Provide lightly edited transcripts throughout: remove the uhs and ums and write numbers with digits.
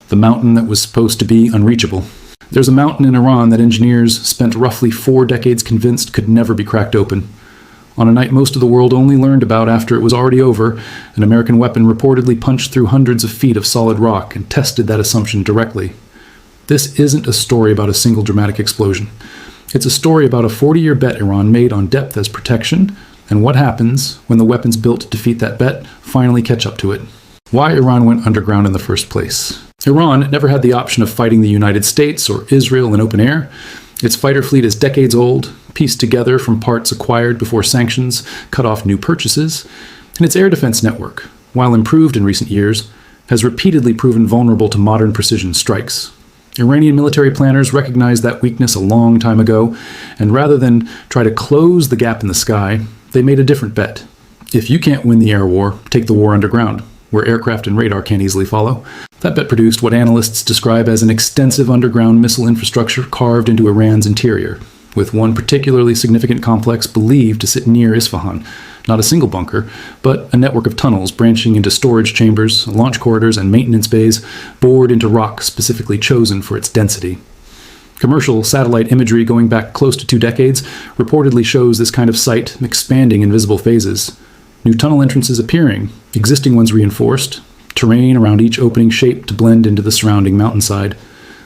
the mountain that was supposed to be unreachable. There's a mountain in Iran that engineers spent roughly 4 decades convinced could never be cracked open. On a night most of the world only learned about after it was already over, an American weapon reportedly punched through hundreds of feet of solid rock and tested that assumption directly. This isn't a story about a single dramatic explosion. It's a story about a 40-year bet Iran made on depth as protection, and what happens when the weapons built to defeat that bet finally catch up to it. Why Iran went underground in the first place. Iran never had the option of fighting the United States or Israel in open air. Its fighter fleet is decades old, pieced together from parts acquired before sanctions cut off new purchases, and its air defense network, while improved in recent years, has repeatedly proven vulnerable to modern precision strikes. Iranian military planners recognized that weakness a long time ago, and rather than try to close the gap in the sky, they made a different bet. If you can't win the air war, take the war underground, where aircraft and radar can't easily follow. That bet produced what analysts describe as an extensive underground missile infrastructure carved into Iran's interior, with one particularly significant complex believed to sit near Isfahan. Not a single bunker, but a network of tunnels branching into storage chambers, launch corridors, and maintenance bays bored into rock specifically chosen for its density. Commercial satellite imagery going back close to 2 decades reportedly shows this kind of site expanding in visible phases. New tunnel entrances appearing, existing ones reinforced, terrain around each opening shaped to blend into the surrounding mountainside.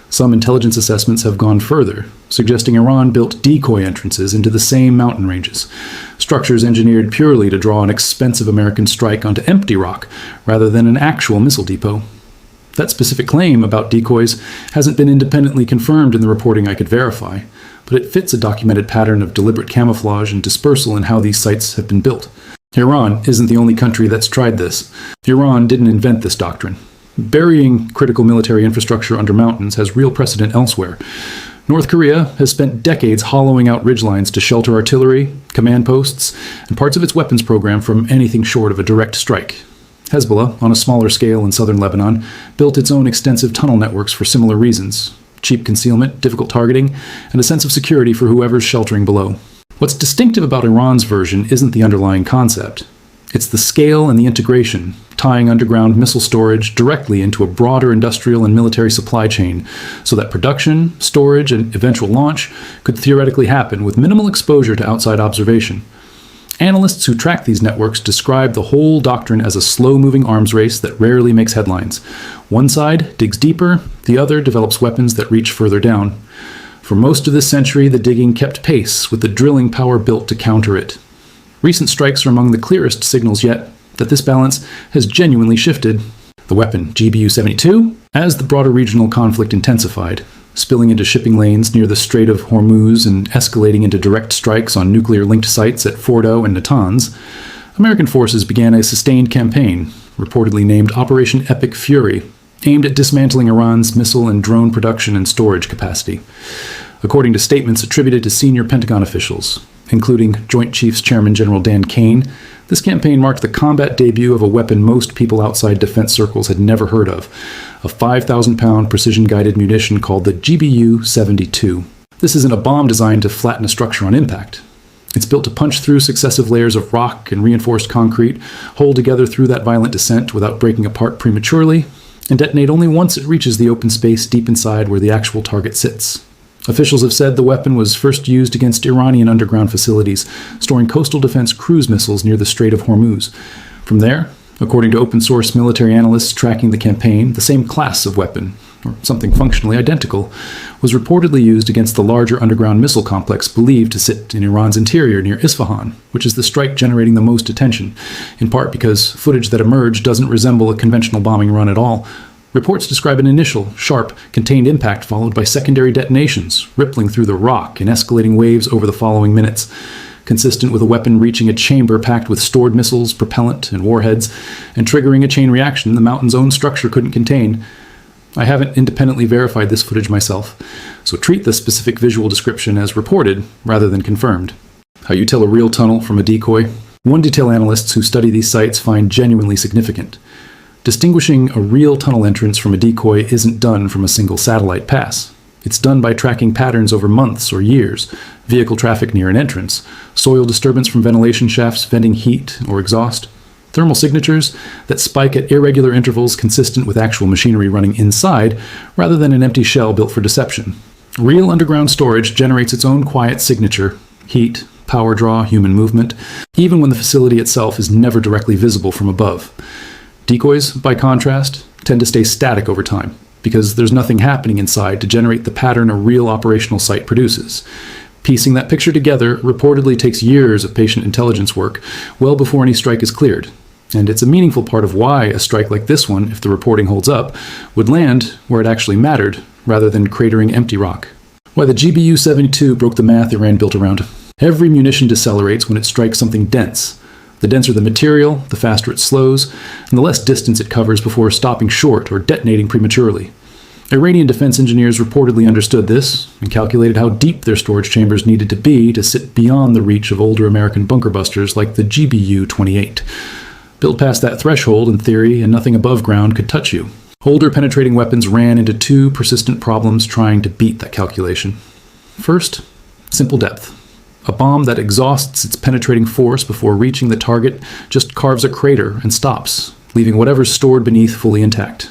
Some intelligence assessments have gone further, suggesting Iran built decoy entrances into the same mountain ranges, structures engineered purely to draw an expensive American strike onto empty rock rather than an actual missile depot. That specific claim about decoys hasn't been independently confirmed in the reporting I could verify, but it fits a documented pattern of deliberate camouflage and dispersal in how these sites have been built. Iran isn't the only country that's tried this. Iran didn't invent this doctrine. Burying critical military infrastructure under mountains has real precedent elsewhere. North Korea has spent decades hollowing out ridgelines to shelter artillery, command posts, and parts of its weapons program from anything short of a direct strike. Hezbollah, on a smaller scale in southern Lebanon, built its own extensive tunnel networks for similar reasons: cheap concealment, difficult targeting, and a sense of security for whoever's sheltering below. What's distinctive about Iran's version isn't the underlying concept. It's the scale and the integration, tying underground missile storage directly into a broader industrial and military supply chain, so that production, storage, and eventual launch could theoretically happen with minimal exposure to outside observation. Analysts who track these networks describe the whole doctrine as a slow-moving arms race that rarely makes headlines. One side digs deeper, the other develops weapons that reach further down. For most of this century, the digging kept pace with the drilling power built to counter it. Recent strikes are among the clearest signals yet that this balance has genuinely shifted. The weapon, GBU-72, as the broader regional conflict intensified, spilling into shipping lanes near the Strait of Hormuz and escalating into direct strikes on nuclear-linked sites at Fordo and Natanz, American forces began a sustained campaign, reportedly named Operation Epic Fury, aimed at dismantling Iran's missile and drone production and storage capacity. According to statements attributed to senior Pentagon officials, including Joint Chiefs Chairman General Dan Kane, this campaign marked the combat debut of a weapon most people outside defense circles had never heard of, a 5,000-pound precision-guided munition called the GBU-72. This isn't a bomb designed to flatten a structure on impact. It's built to punch through successive layers of rock and reinforced concrete, hold together through that violent descent without breaking apart prematurely, and detonate only once it reaches the open space deep inside where the actual target sits. Officials have said the weapon was first used against Iranian underground facilities, storing coastal defense cruise missiles near the Strait of Hormuz. From there, according to open-source military analysts tracking the campaign, the same class of weapon, or something functionally identical, was reportedly used against the larger underground missile complex believed to sit in Iran's interior near Isfahan, which is the strike generating the most attention, in part because footage that emerged doesn't resemble a conventional bombing run at all. Reports describe an initial, sharp, contained impact followed by secondary detonations, rippling through the rock in escalating waves over the following minutes, consistent with a weapon reaching a chamber packed with stored missiles, propellant, and warheads, and triggering a chain reaction the mountain's own structure couldn't contain. I haven't independently verified this footage myself, so treat the specific visual description as reported rather than confirmed. How you tell a real tunnel from a decoy? One detail analysts who study these sites find genuinely significant. Distinguishing a real tunnel entrance from a decoy isn't done from a single satellite pass. It's done by tracking patterns over months or years, vehicle traffic near an entrance, soil disturbance from ventilation shafts venting heat or exhaust. Thermal signatures that spike at irregular intervals consistent with actual machinery running inside, rather than an empty shell built for deception. Real underground storage generates its own quiet signature: heat, power draw, human movement, even when the facility itself is never directly visible from above. Decoys, by contrast, tend to stay static over time, because there's nothing happening inside to generate the pattern a real operational site produces. Piecing that picture together reportedly takes years of patient intelligence work, well before any strike is cleared. And it's a meaningful part of why a strike like this one, if the reporting holds up, would land where it actually mattered, rather than cratering empty rock. Why the GBU-72 broke the math Iran built around. Every munition decelerates when it strikes something dense. The denser the material, the faster it slows, and the less distance it covers before stopping short or detonating prematurely. Iranian defense engineers reportedly understood this and calculated how deep their storage chambers needed to be to sit beyond the reach of older American bunker busters like the GBU-28. Built past that threshold, in theory, and nothing above ground could touch you. Older penetrating weapons ran into two persistent problems trying to beat that calculation. First, simple depth. A bomb that exhausts its penetrating force before reaching the target just carves a crater and stops, leaving whatever's stored beneath fully intact.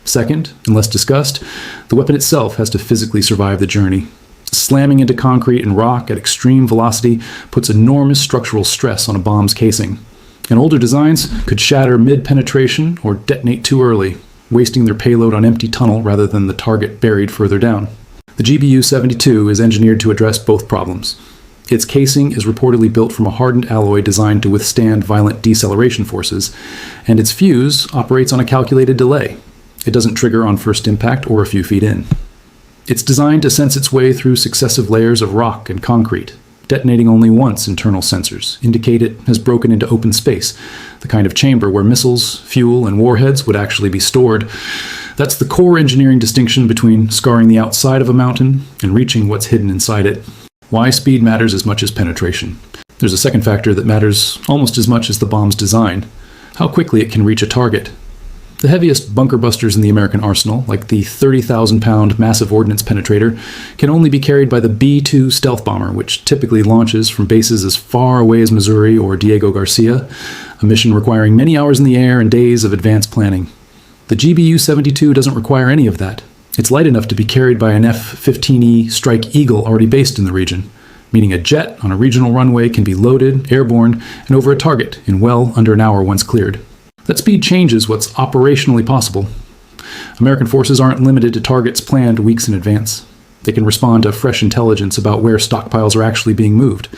Second, and less discussed, the weapon itself has to physically survive the journey. Slamming into concrete and rock at extreme velocity puts enormous structural stress on a bomb's casing. And older designs could shatter mid-penetration or detonate too early, wasting their payload on empty tunnel rather than the target buried further down. The GBU-72 is engineered to address both problems. Its casing is reportedly built from a hardened alloy designed to withstand violent deceleration forces, and its fuse operates on a calculated delay. It doesn't trigger on first impact or a few feet in. It's designed to sense its way through successive layers of rock and concrete, detonating only once internal sensors indicate it has broken into open space, the kind of chamber where missiles, fuel, and warheads would actually be stored. That's the core engineering distinction between scarring the outside of a mountain and reaching what's hidden inside it. Why speed matters as much as penetration. There's a second factor that matters almost as much as the bomb's design: how quickly it can reach a target. The heaviest bunker busters in the American arsenal, like the 30,000-pound massive ordnance penetrator, can only be carried by the B-2 stealth bomber, which typically launches from bases as far away as Missouri or Diego Garcia, a mission requiring many hours in the air and days of advanced planning. The GBU-72 doesn't require any of that. It's light enough to be carried by an F-15E Strike Eagle already based in the region, meaning a jet on a regional runway can be loaded, airborne, and over a target in well under an hour once cleared. That speed changes what's operationally possible. American forces aren't limited to targets planned weeks in advance. They can respond to fresh intelligence about where stockpiles are actually being moved.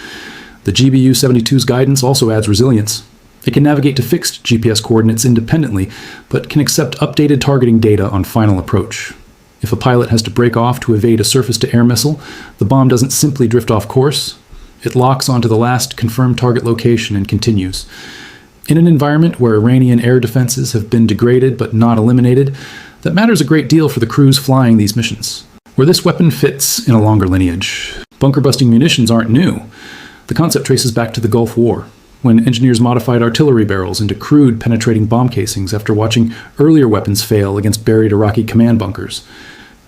The GBU-72's guidance also adds resilience. It can navigate to fixed GPS coordinates independently, but can accept updated targeting data on final approach. If a pilot has to break off to evade a surface-to-air missile, the bomb doesn't simply drift off course. It locks onto the last confirmed target location and continues. In an environment where Iranian air defenses have been degraded but not eliminated, that matters a great deal for the crews flying these missions. Where this weapon fits in a longer lineage. Bunker-busting munitions aren't new. The concept traces back to the Gulf War, when engineers modified artillery barrels into crude penetrating bomb casings after watching earlier weapons fail against buried Iraqi command bunkers.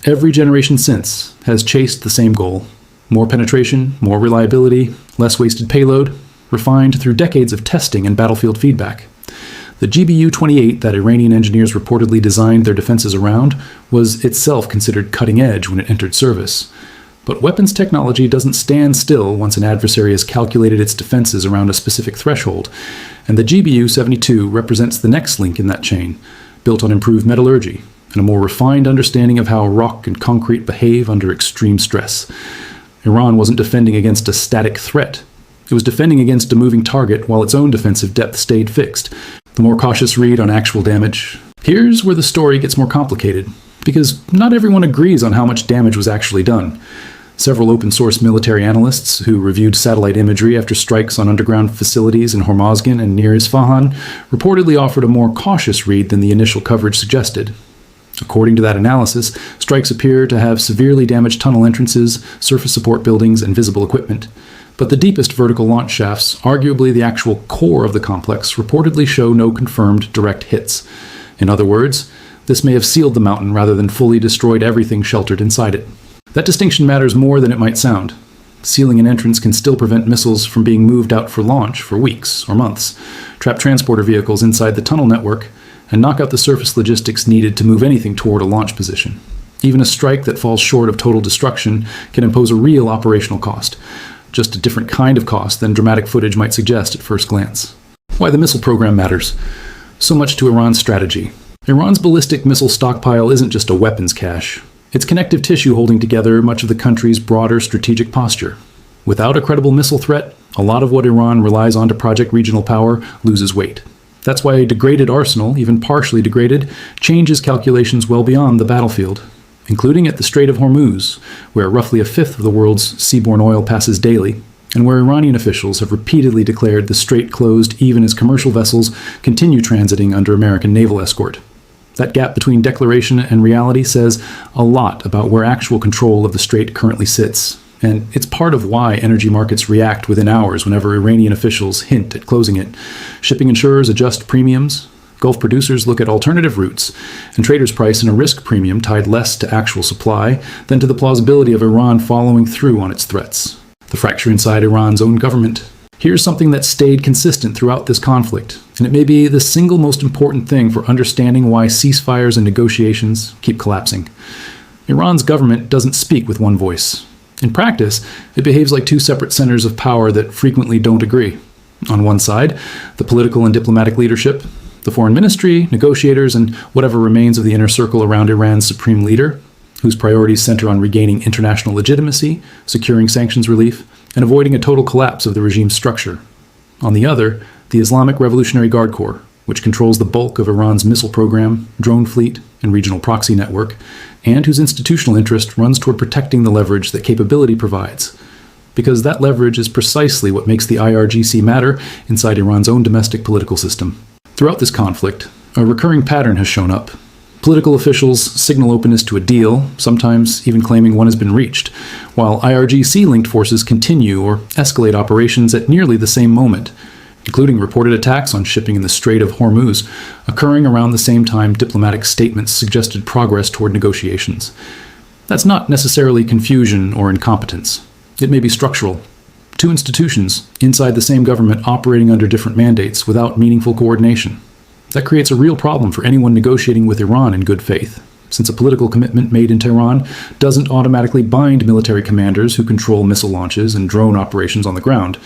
Every generation since has chased the same goal: more penetration, more reliability, less wasted payload, refined through decades of testing and battlefield feedback. The GBU-28 that Iranian engineers reportedly designed their defenses around was itself considered cutting edge when it entered service. But weapons technology doesn't stand still once an adversary has calculated its defenses around a specific threshold, and the GBU-72 represents the next link in that chain, built on improved metallurgy and a more refined understanding of how rock and concrete behave under extreme stress. Iran wasn't defending against a static threat. It was defending against a moving target while its own defensive depth stayed fixed. The more cautious read on actual damage. Here's where the story gets more complicated, because not everyone agrees on how much damage was actually done. Several open-source military analysts who reviewed satellite imagery after strikes on underground facilities in Hormozgan and near Isfahan reportedly offered a more cautious read than the initial coverage suggested. According to that analysis, strikes appear to have severely damaged tunnel entrances, surface support buildings, and visible equipment. But the deepest vertical launch shafts, arguably the actual core of the complex, reportedly show no confirmed direct hits. In other words, this may have sealed the mountain rather than fully destroyed everything sheltered inside it. That distinction matters more than it might sound. Sealing an entrance can still prevent missiles from being moved out for launch for weeks or months, trap transporter vehicles inside the tunnel network, and knock out the surface logistics needed to move anything toward a launch position. Even a strike that falls short of total destruction can impose a real operational cost, just a different kind of cost than dramatic footage might suggest at first glance. Why the missile program matters. So much to Iran's strategy. Iran's ballistic missile stockpile isn't just a weapons cache. It's connective tissue holding together much of the country's broader strategic posture. Without a credible missile threat, a lot of what Iran relies on to project regional power loses weight. That's why a degraded arsenal, even partially degraded, changes calculations well beyond the battlefield, including at the Strait of Hormuz, where roughly a fifth of the world's seaborne oil passes daily, and where Iranian officials have repeatedly declared the strait closed even as commercial vessels continue transiting under American naval escort. That gap between declaration and reality says a lot about where actual control of the strait currently sits, and it's part of why energy markets react within hours whenever Iranian officials hint at closing it. Shipping insurers adjust premiums, Gulf producers look at alternative routes, and traders price in a risk premium tied less to actual supply than to the plausibility of Iran following through on its threats. The fracture inside Iran's own government. Here's something that stayed consistent throughout this conflict, and it may be the single most important thing for understanding why ceasefires and negotiations keep collapsing. Iran's government doesn't speak with one voice. In practice, it behaves like two separate centers of power that frequently don't agree. On one side, the political and diplomatic leadership, the foreign ministry, negotiators, and whatever remains of the inner circle around Iran's supreme leader, whose priorities center on regaining international legitimacy, securing sanctions relief, and avoiding a total collapse of the regime's structure. On the other, the Islamic Revolutionary Guard Corps, which controls the bulk of Iran's missile program, drone fleet, and regional proxy network, and whose institutional interest runs toward protecting the leverage that capability provides. Because that leverage is precisely what makes the IRGC matter inside Iran's own domestic political system. Throughout this conflict, a recurring pattern has shown up. Political officials signal openness to a deal, sometimes even claiming one has been reached, while IRGC-linked forces continue or escalate operations at nearly the same moment, including reported attacks on shipping in the Strait of Hormuz, occurring around the same time diplomatic statements suggested progress toward negotiations. That's not necessarily confusion or incompetence. It may be structural. Two institutions inside the same government operating under different mandates without meaningful coordination. That creates a real problem for anyone negotiating with Iran in good faith, since a political commitment made in Tehran doesn't automatically bind military commanders who control missile launches and drone operations on the ground,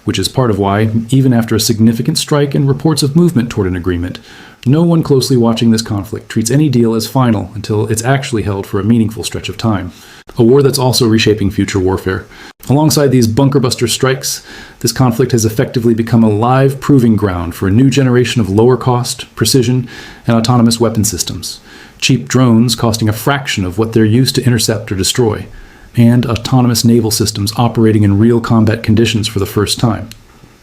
which is part of why, even after a significant strike and reports of movement toward an agreement, no one closely watching this conflict treats any deal as final until it's actually held for a meaningful stretch of time. A war that's also reshaping future warfare. Alongside these bunker-buster strikes, this conflict has effectively become a live proving ground for a new generation of lower-cost, precision, and autonomous weapon systems. Cheap drones costing a fraction of what they're used to intercept or destroy, and autonomous naval systems operating in real combat conditions for the first time.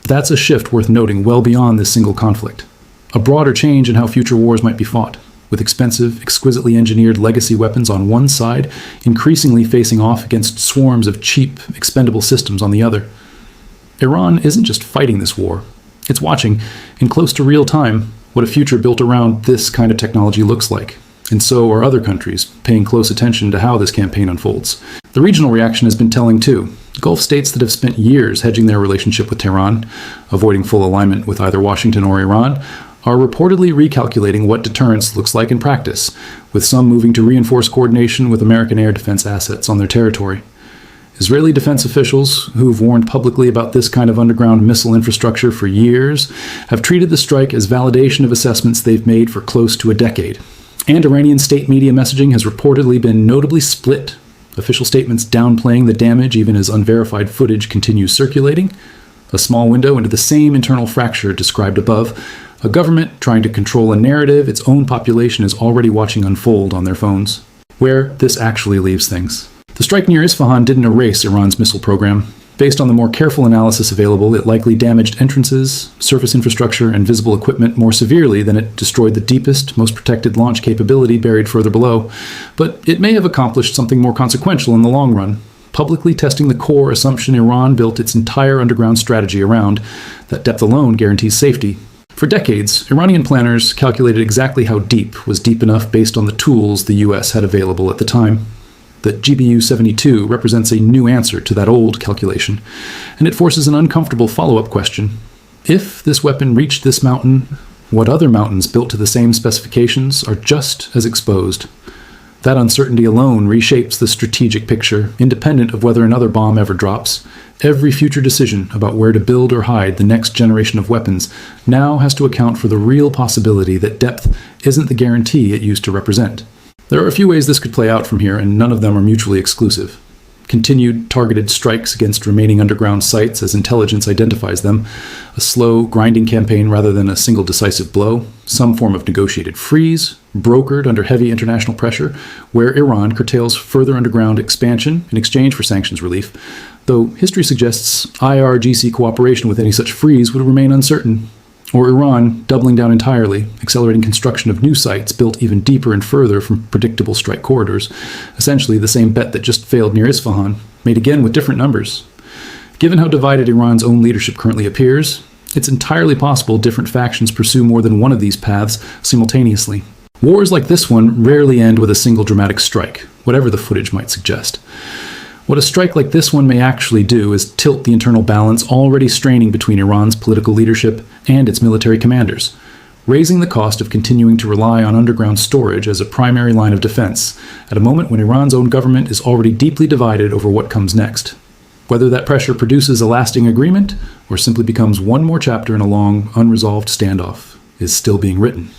That's a shift worth noting well beyond this single conflict. A broader change in how future wars might be fought, with expensive, exquisitely engineered legacy weapons on one side, increasingly facing off against swarms of cheap, expendable systems on the other. Iran isn't just fighting this war. It's watching, in close to real time, what a future built around this kind of technology looks like. And so are other countries, paying close attention to how this campaign unfolds. The regional reaction has been telling too. Gulf states that have spent years hedging their relationship with Tehran, avoiding full alignment with either Washington or Iran, are reportedly recalculating what deterrence looks like in practice, with some moving to reinforce coordination with American air defense assets on their territory. Israeli defense officials, who've warned publicly about this kind of underground missile infrastructure for years, have treated the strike as validation of assessments they've made for close to a decade. And Iranian state media messaging has reportedly been notably split, official statements downplaying the damage even as unverified footage continues circulating, a small window into the same internal fracture described above, a government trying to control a narrative its own population is already watching unfold on their phones. Where this actually leaves things. The strike near Isfahan didn't erase Iran's missile program. Based on the more careful analysis available, it likely damaged entrances, surface infrastructure, and visible equipment more severely than it destroyed the deepest, most protected launch capability buried further below. But it may have accomplished something more consequential in the long run, publicly testing the core assumption Iran built its entire underground strategy around, that depth alone guarantees safety. For decades, Iranian planners calculated exactly how deep was deep enough based on the tools the US had available at the time. The GBU-72 represents a new answer to that old calculation, and it forces an uncomfortable follow-up question. If this weapon reached this mountain, what other mountains built to the same specifications are just as exposed? That uncertainty alone reshapes the strategic picture, independent of whether another bomb ever drops. Every future decision about where to build or hide the next generation of weapons now has to account for the real possibility that depth isn't the guarantee it used to represent. There are a few ways this could play out from here, and none of them are mutually exclusive. Continued targeted strikes against remaining underground sites as intelligence identifies them, a slow, grinding campaign rather than a single decisive blow, some form of negotiated freeze, brokered under heavy international pressure, where Iran curtails further underground expansion in exchange for sanctions relief, though history suggests IRGC cooperation with any such freeze would remain uncertain. Or Iran doubling down entirely, accelerating construction of new sites built even deeper and further from predictable strike corridors, essentially the same bet that just failed near Isfahan, made again with different numbers. Given how divided Iran's own leadership currently appears, it's entirely possible different factions pursue more than one of these paths simultaneously. Wars like this one rarely end with a single dramatic strike, whatever the footage might suggest. What a strike like this one may actually do is tilt the internal balance already straining between Iran's political leadership and its military commanders, raising the cost of continuing to rely on underground storage as a primary line of defense, at a moment when Iran's own government is already deeply divided over what comes next. Whether that pressure produces a lasting agreement, or simply becomes one more chapter in a long, unresolved standoff, is still being written.